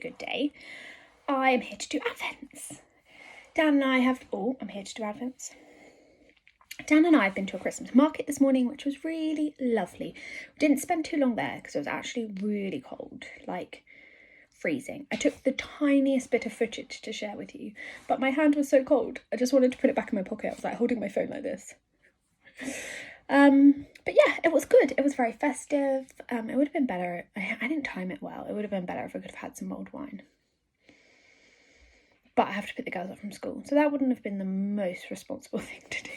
good day. I am here to do Advents. Dan and I have... Oh, I'm here to do Advents. Dan and I have been to a Christmas market this morning, which was really lovely. We didn't spend too long there because it was actually really cold, like freezing. I took the tiniest bit of footage to share with you, but my hand was so cold, I just wanted to put it back in my pocket. I was like holding my phone like this. But yeah, it was good. It was very festive. It would have been better. I didn't time it well. It would have been better if I could have had some mulled wine. But I have to pick the girls up from school, so that wouldn't have been the most responsible thing to do.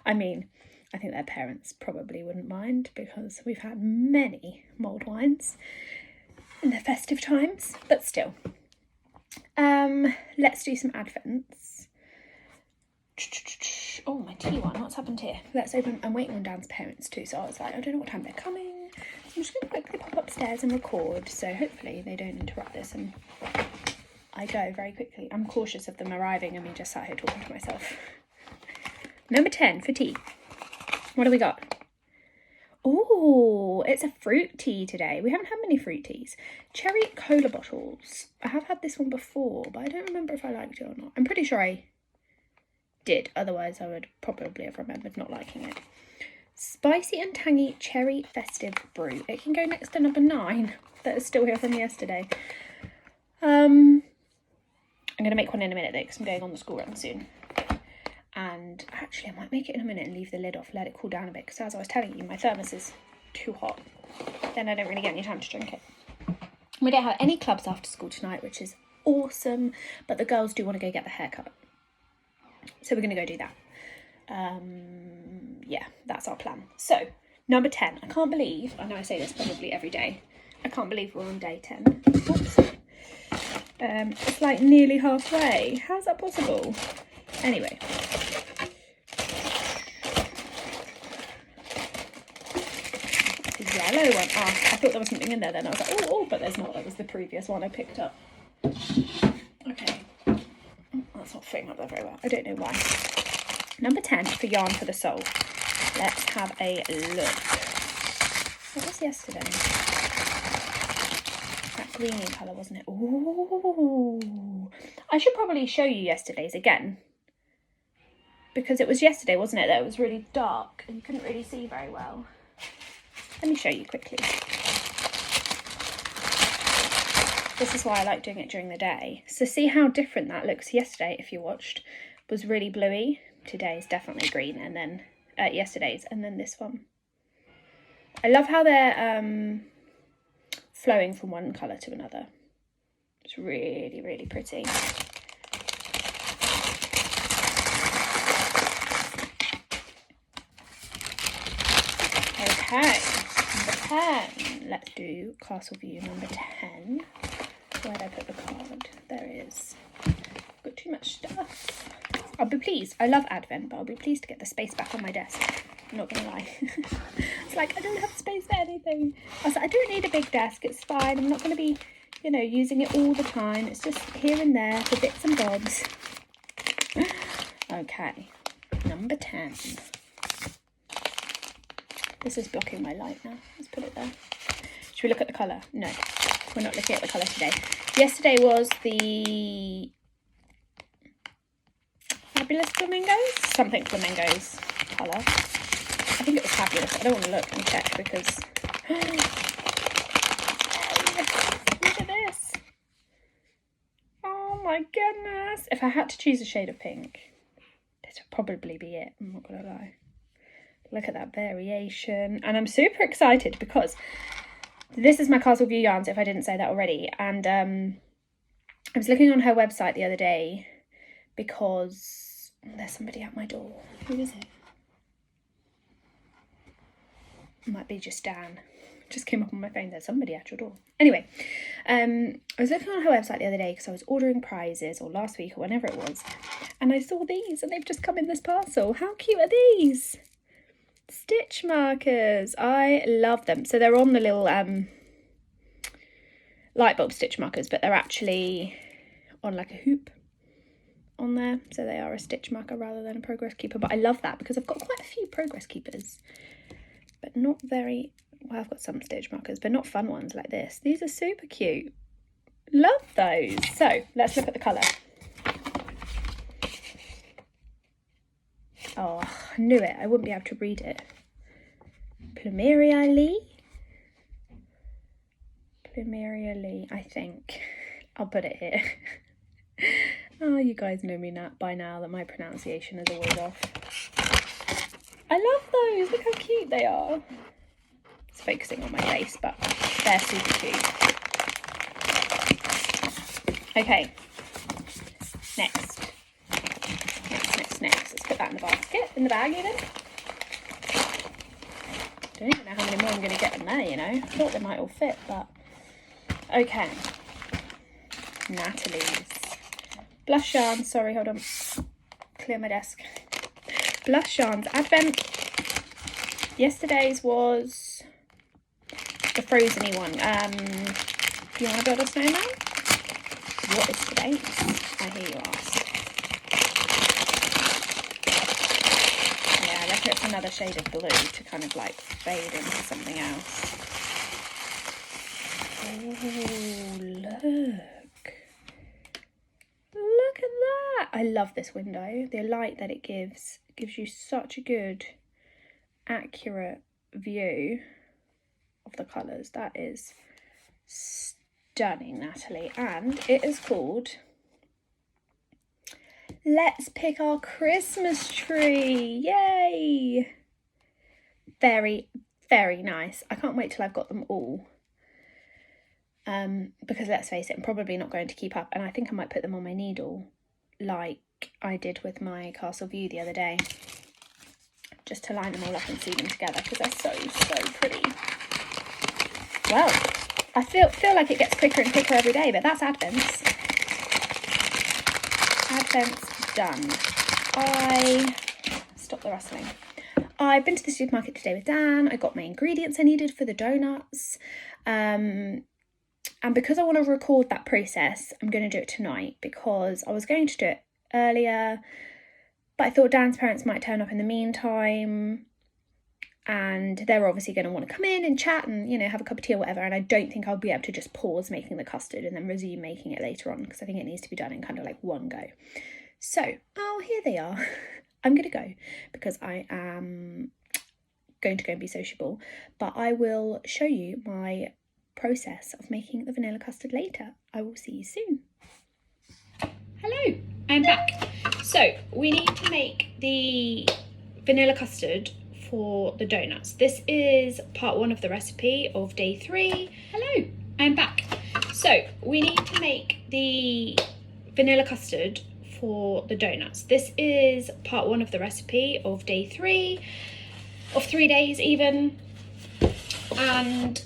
I mean, I think their parents probably wouldn't mind because we've had many mulled wines in the festive times, but still. Let's do some Advents. Oh, my tea one. What's happened here? Let's open. I'm waiting on Dan's parents too, so I was like, I don't know what time they're coming. I'm just going to quickly pop upstairs and record, so hopefully they don't interrupt this and I go very quickly. I'm cautious of them arriving and me just sat here talking to myself. Number 10 for tea. What do we got? Oh, it's a fruit tea today. We haven't had many fruit teas. Cherry cola bottles. I have had this one before, but I don't remember if I liked it or not. I'm pretty sure I did. Otherwise, I would probably have remembered not liking it. Spicy and tangy cherry festive brew. It can go next to number 9 that is still here from yesterday. I'm going to make one in a minute though because I'm going on the school run soon. And actually I might make it in a minute and leave the lid off, let it cool down a bit, because as I was telling you, my thermos is too hot. Then I don't really get any time to drink it. We don't have any clubs after school tonight, which is awesome, but the girls do want to go get the haircut. So we're going to go do that. Yeah, that's our plan. So, number 10. I can't believe, I know I say this probably every day, I can't believe we're on day 10. Oops. It's like nearly halfway. How's that possible? Anyway. The yellow one. Ah, I thought there was something in there then. I was like, oh, but there's not. That was the previous one I picked up. Okay. That's not fitting up there very well. I don't know why. Number 10 for Yarn for the Soul. Let's have a look. What was yesterday? That greeny colour, wasn't it? Ooh. I should probably show you yesterday's again. Because it was yesterday, wasn't it, that it was really dark and you couldn't really see very well. Let me show you quickly. This is why I like doing it during the day. So see how different that looks. Yesterday, if you watched, was really bluey. Today's definitely green, and then yesterday's, and then this one. I love how they're flowing from one colour to another. It's really, really pretty. Okay, number 10. Let's do Castle View number 10. Where'd I put the card? There it is. Got too much stuff. I'll be pleased. I love Advent, but I'll be pleased to get the space back on my desk. I'm not going to lie. It's like, I don't have space for anything. I was like, I don't need a big desk. It's fine. I'm not going to be, you know, using it all the time. It's just here and there for bits and bobs. Okay, number 10. This is blocking my light now. Let's put it there. Should we look at the colour? No, we're not looking at the colour today. Yesterday was the Fabulous Flamingos? Something Flamingos colour. I think it was Fabulous. I don't want to look and check because... Look at this. Oh my goodness. If I had to choose a shade of pink, this would probably be it. I'm not going to lie. Look at that variation. And I'm super excited because this is my Castle View yarns, if I didn't say that already. And I was looking on her website the other day because there's somebody at my door. Who is it? It might be just Dan. Just came up on my phone. There's somebody at your door. Anyway, I was looking on her website the other day because I was ordering prizes, or last week or whenever it was. And I saw these and they've just come in this parcel. How cute are these? Stitch markers. I love them. So they're on the little light bulb stitch markers, but they're actually on like a hoop on there. So they are a stitch marker rather than a progress keeper. But I love that because I've got quite a few progress keepers, but not very, well, I've got some stitch markers, but not fun ones like this. These are super cute. Love those. So let's look at the colour. Oh, I knew it. I wouldn't be able to read it. Plumeria Lee, I think. I'll put it here. Oh, you guys know me by now that my pronunciation is always off. I love those. Look how cute they are. It's focusing on my face, but they're super cute. Okay. Next. Let's put that in the basket, in the bag even. Don't even know how many more I'm going to get in there, you know. I thought they might all fit, but... Okay. Natalie's. Blush yarn. Sorry, hold on. Clear my desk. Blush yarns. Advent. Yesterday's was the frozen-y one. Do you want to build a snowman? What is today's? I hear you ask. Yeah, I reckon it's another shade of blue to kind of like fade into something else. Oh, look at that. I love this window. The light that it gives you such a good, accurate view of the colours. That is stunning, Natalie. And it is called Let's Pick Our Christmas Tree. Yay! Very, very nice. I can't wait till I've got them all. Because let's face it, I'm probably not going to keep up, and I think I might put them on my needle like I did with my Castle View the other day, just to line them all up and see them together, because they're so pretty. Well, I feel like it gets quicker and quicker every day, but that's Advent's. Advent's done. Stop the rustling. I've been to the supermarket today with Dan. I got my ingredients I needed for the donuts. And because I want to record that process, I'm going to do it tonight, because I was going to do it earlier, but I thought Dan's parents might turn up in the meantime, and they're obviously going to want to come in and chat and, you know, have a cup of tea or whatever, and I don't think I'll be able to just pause making the custard and then resume making it later on, because I think it needs to be done in kind of like one go. So, oh, here they are. I'm going to go, because I am going to go and be sociable, but I will show you my process of making the vanilla custard later. I will see you soon. Hello, I'm back. So we need to make the vanilla custard for the donuts. This is part 1 of the recipe of day 3. Hello, I'm back. So we need to make the vanilla custard for the donuts. This is part 1 of the recipe of day 3, of 3 days even, and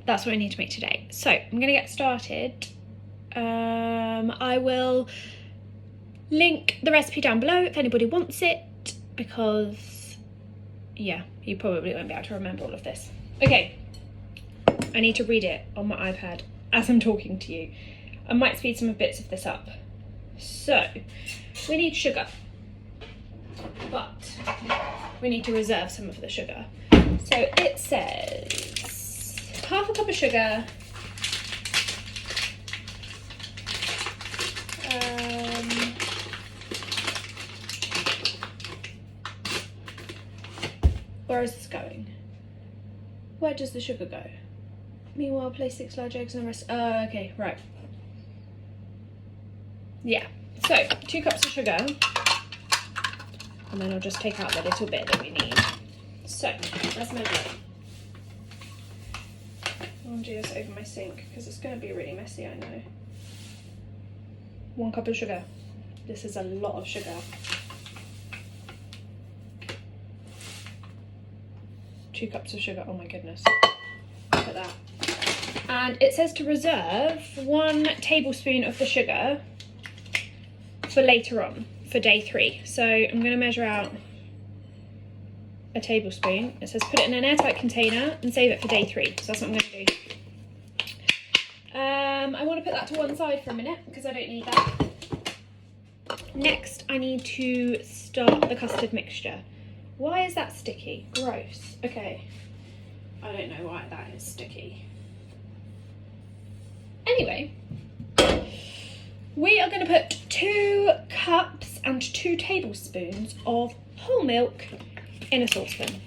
that's what I need to make today. So I'm going to get started. I will link the recipe down below if anybody wants it, because yeah, you probably won't be able to remember all of this. Okay, I need to read it on my iPad as I'm talking to you. I might speed some bits of this up. So we need sugar, but we need to reserve some of the sugar. So it says half a cup of sugar, where is this going? Where does the sugar go? Meanwhile, place 6 large eggs and the rest. Oh, okay, right. Yeah, so 2 cups of sugar, and then I'll just take out the little bit that we need. So let's measure it. I'll do this over my sink because it's going to be really messy, I know. 1 cup of sugar. This is a lot of sugar. 2 cups of sugar, oh my goodness. Look at that. And it says to reserve 1 tablespoon of the sugar for later on, for day 3. So I'm going to measure out a tablespoon. It says put it in an airtight container and save it for day 3. So that's what I'm going to do. I want to put that to one side for a minute because I don't need that. Next, I need to start the custard mixture. Why is that sticky? Gross. Okay. I don't know why that is sticky. Anyway, we are going to put 2 cups and 2 tablespoons of whole milk in a saucepan.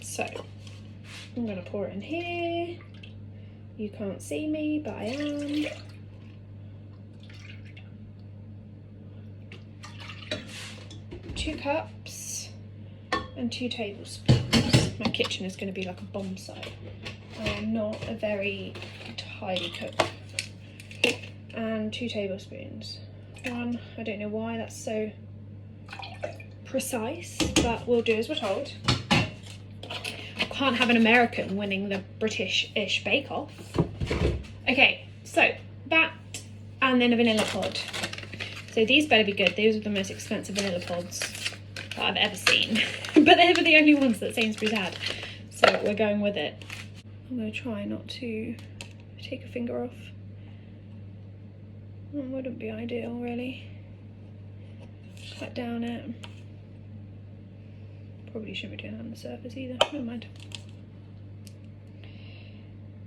So I'm going to pour it in here. You can't see me, but I am. Two cups and 2 tablespoons. My kitchen is going to be like a bomb site. I am not a very tidy cook. And 2 tablespoons. 1, I don't know why that's so precise, but we'll do as we're told. Can't have an American winning the British-ish Bake Off. Okay, so that, and then a vanilla pod. So these better be good. These are the most expensive vanilla pods that I've ever seen. But they were the only ones that Sainsbury's had. So we're going with it. I'm going to try not to take a finger off. That wouldn't be ideal, really. Cut down it. Probably shouldn't be doing that on the surface either. Never mind.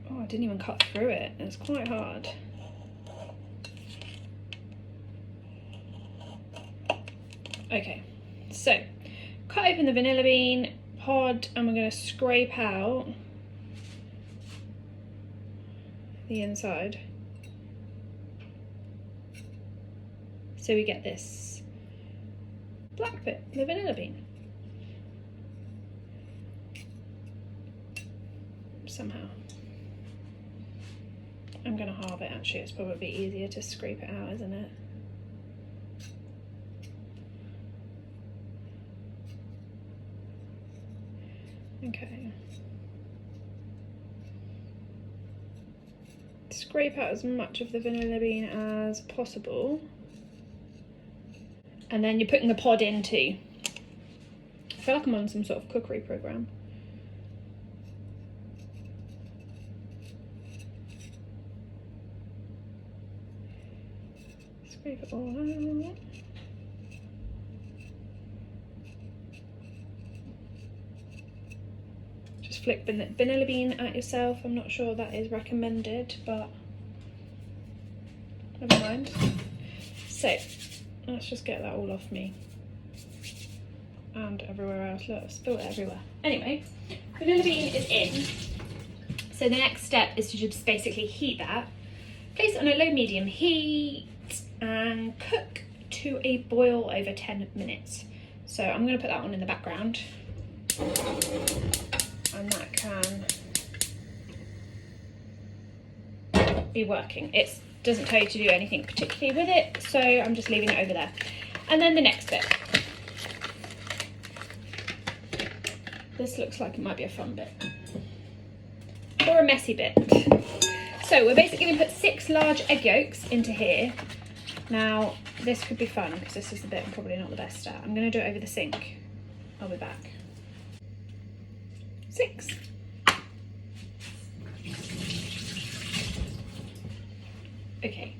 Oh, I didn't even cut through it. It's quite hard. Okay, so cut open the vanilla bean pod and we're going to scrape out the inside. So we get this black bit, the vanilla bean. Somehow. I'm going to halve it actually, it's probably easier to scrape it out, isn't it? Okay. Scrape out as much of the vanilla bean as possible. And then you're putting the pod in too. I feel like I'm on some sort of cookery programme. Scrape it all out. Just flick vanilla bean at yourself. I'm not sure that is recommended, but never mind. So let's just get that all off me and everywhere else. Look, I've spilled it everywhere. Anyway, vanilla bean is in. So the next step is to just basically heat that. Place it on a low-medium heat and cook to a boil over 10 minutes. So I'm going to put that one in the background. And that can be working. It doesn't tell you to do anything particularly with it, so I'm just leaving it over there. And then the next bit. This looks like it might be a fun bit. Or a messy bit. So we're basically going to put 6 large egg yolks into here. Now, this could be fun because this is the bit I'm probably not the best at. I'm going to do it over the sink. I'll be back. 6. Okay.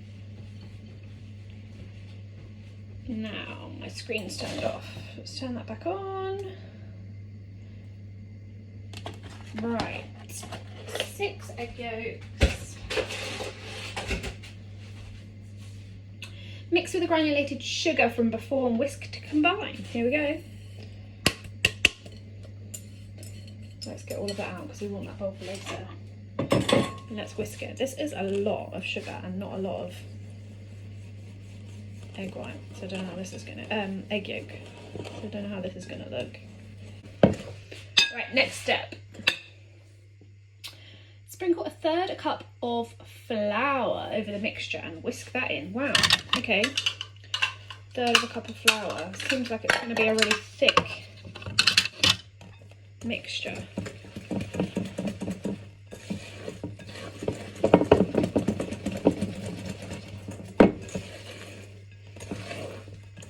Now my screen's turned off. Let's turn that back on. Right. 6 egg yolks. Mix with the granulated sugar from before and whisk to combine. Here we go. Let's get all of that out because we want that bowl for later. And let's whisk it. This is a lot of sugar and not a lot of egg white. So I don't know how this is gonna egg yolk. So I don't know how this is gonna look. Right, next step. Sprinkle 1/3 cup of flour over the mixture and whisk that in. Wow, okay. 1/3 cup of flour. Seems like it's gonna be a really thick mixture.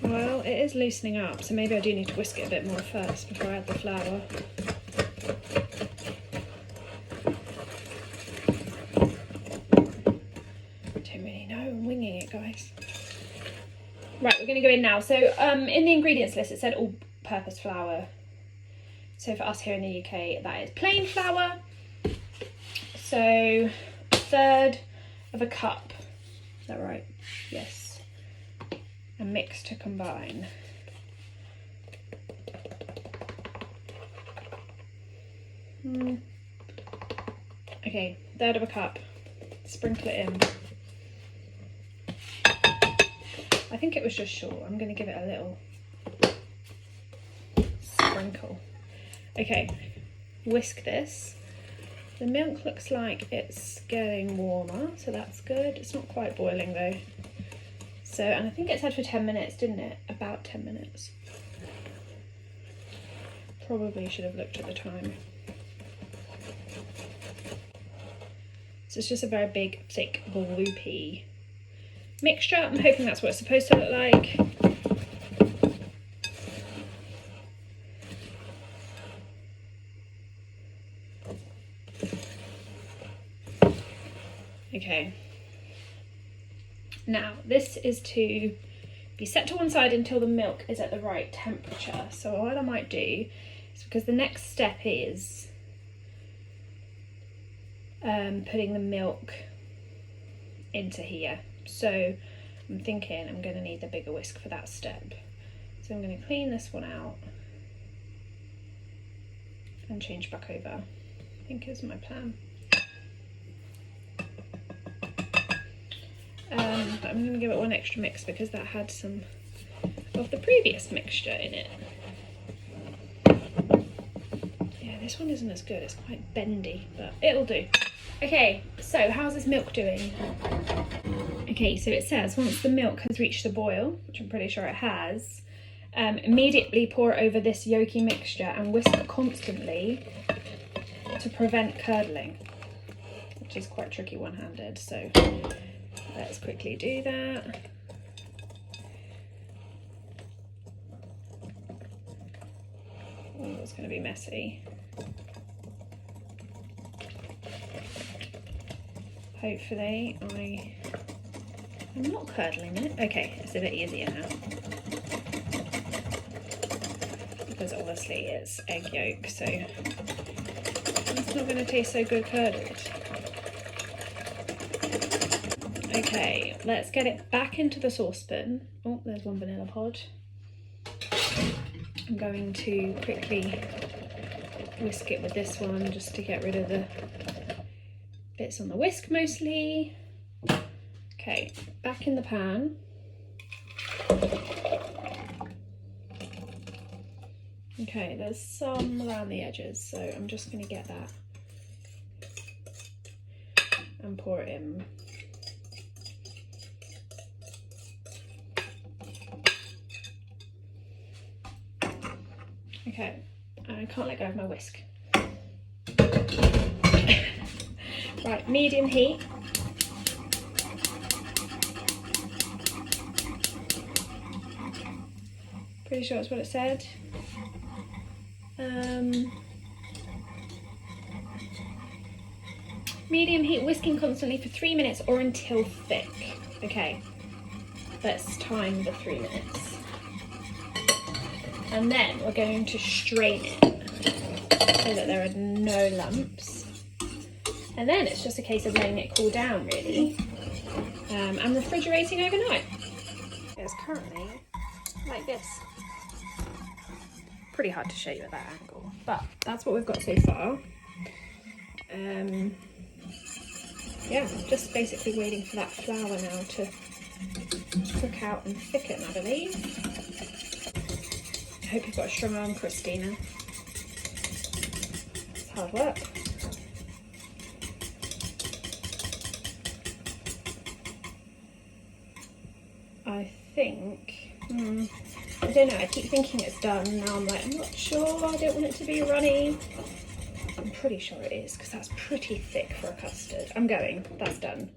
Well, it is loosening up, so maybe I do need to whisk it a bit more first before I add the flour. Don't really know, I'm winging it, guys. Right, we're going to go in now. So in the ingredients list it said all-purpose flour. So for us here in the UK, that is plain flour. So a third of a cup, is that right? Yes. And mix to combine. Okay, third of a cup, sprinkle it in. I think it was just short. I'm going to give it a little sprinkle. Okay, whisk this. The milk looks like it's getting warmer, so that's good. It's not quite boiling though. So, and I think it said for 10 minutes, didn't it? About 10 minutes. Probably should have looked at the time. So it's just a very big, thick, gloopy mixture. I'm hoping that's what it's supposed to look like. Okay. Now, this is to be set to one side until the milk is at the right temperature. So what I might do is, because the next step is putting the milk into here. So I'm thinking I'm going to need the bigger whisk for that step. So I'm going to clean this one out and change back over. I think is my plan. But I'm going to give it one extra mix because that had some of the previous mixture in it. Yeah, this one isn't as good. It's quite bendy, but it'll do. Okay, so how's this milk doing? Okay, so it says once the milk has reached a boil, which I'm pretty sure it has, immediately pour over this yolky mixture and whisk constantly to prevent curdling, which is quite tricky one-handed, so let's quickly do that. Oh, it's going to be messy. Hopefully I'm not curdling it. Okay, it's a bit easier now. Because obviously it's egg yolk, so it's not going to taste so good curdled. Okay, let's get it back into the saucepan. Oh, there's one vanilla pod. I'm going to quickly whisk it with this one just to get rid of the bits on the whisk mostly. Okay, back in the pan. Okay, there's some around the edges, so I'm just going to get that and pour it in. Okay, I can't let go of my whisk. Right, medium heat. Pretty sure that's what it said. Medium heat, whisking constantly for 3 minutes or until thick. Okay, let's time the 3 minutes. And then we're going to strain it so that there are no lumps. And then it's just a case of letting it cool down, really, and refrigerating overnight. It's currently like this. Pretty hard to show you at that angle, but that's what we've got so far. Yeah, just basically waiting for that flour now to cook out and thicken, I believe. I hope you've got a strong arm, Christina. It's hard work. I think, I don't know, I keep thinking it's done, now I'm like, I'm not sure, I don't want it to be runny. I'm pretty sure it is, because that's pretty thick for a custard. That's done.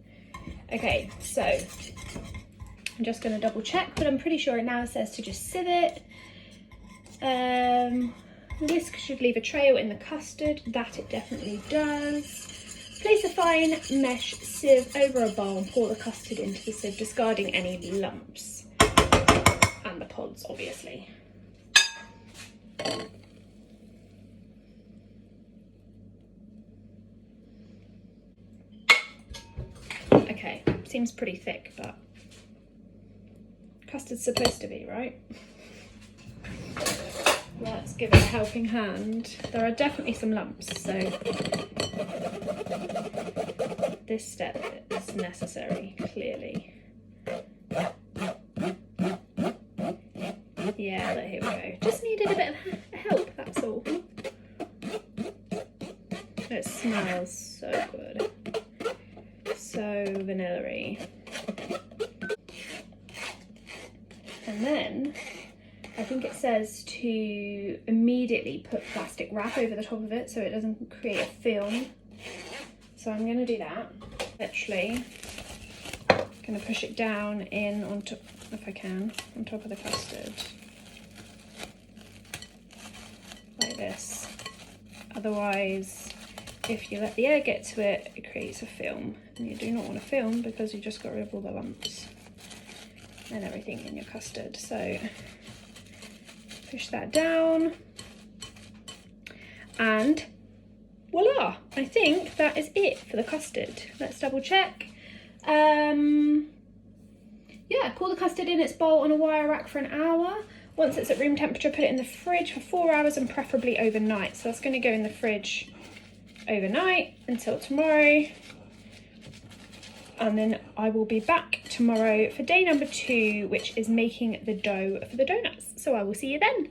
Okay, so I'm just going to double check, but I'm pretty sure it now says to just sieve it. The whisk should leave a trail in the custard, that it definitely does. Place a fine mesh sieve over a bowl and pour the custard into the sieve, discarding any lumps. And the pods, obviously. seems pretty thick, but custard's supposed to be, right? Let's give it a helping hand. There are definitely some lumps, so this step is necessary, clearly. Yeah, here we go. Just needed a bit of help, that's all. It smells so good. So vanilla-y. And then I think it says to immediately put plastic wrap over the top of it so it doesn't create a film. So I'm going to do that. Literally going to push it down in on top, if I can, on top of the custard. Like this. Otherwise, if you let the air get to it, it creates a film. And you do not want a film because you just got rid of all the lumps and everything in your custard. So push that down and voila, I think that is it for the custard. Let's double check. Yeah, pour the custard in its bowl on a wire rack for an hour. Once it's at room temperature, put it in the fridge for 4 hours and preferably overnight. So that's going to go in the fridge overnight until tomorrow. And then I will be back tomorrow for day number 2, which is making the dough for the donuts. So I will see you then.